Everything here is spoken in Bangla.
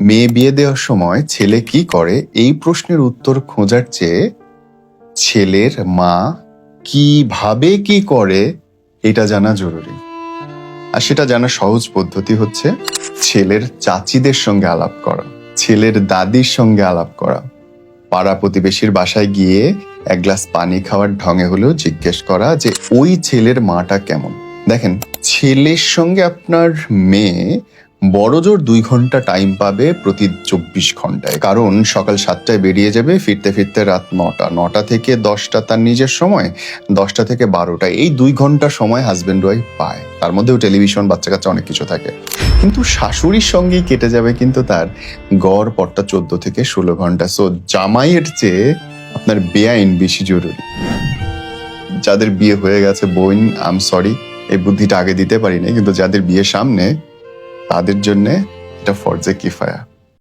মেয়ে বিয়ে দেওয়ার সময় ছেলে কি করে এই প্রশ্নের উত্তর খোঁজার চেয়ে ছেলের মা কিভাবে কি করে এটা জানা জরুরি। আর সেটা জানার সহজ পদ্ধতি হচ্ছে ছেলের চাচিদের সঙ্গে আলাপ করা, ছেলের দাদির সঙ্গে আলাপ করা, পাড়া প্রতিবেশীর বাসায় গিয়ে এক গ্লাস পানি খাওয়ার ঢঙে হলেও জিজ্ঞেস করা যে ওই ছেলের মাটা কেমন। দেখেন, ছেলের সঙ্গে আপনার মেয়ে বড়জোর 2 ঘন্টা টাইম পাবে প্রতি 24 ঘন্টায়, কারণ সকাল 7টায় বেরিয়ে যাবে, ফিরতে ফিরতে রাত 9টা থেকে 10টা তার নিজের সময়, 10টা থেকে 12টা, এই 2 ঘন্টা সময় হাজবেন্ড ওয়াইফ পায়। তার মধ্যেও টেলিভিশন, বাচ্চা কাচ্চা অনেক কিছু থাকে, কিন্তু শাশুড়ির সঙ্গেই কেটে যাবে কিন্তু তার গড় পটটা 14 থেকে 16 ঘন্টা। সো জামাইয়ের চেয়ে আপনার বেআইন বেশি জরুরি। যাদের বিয়ে হয়ে গেছে বোন, আম সরি এই বুদ্ধিটা আগে দিতে পারি না, কিন্তু যাদের বিয়ে সামনে তাদের জন্য এটা ফরজে কিফায়া।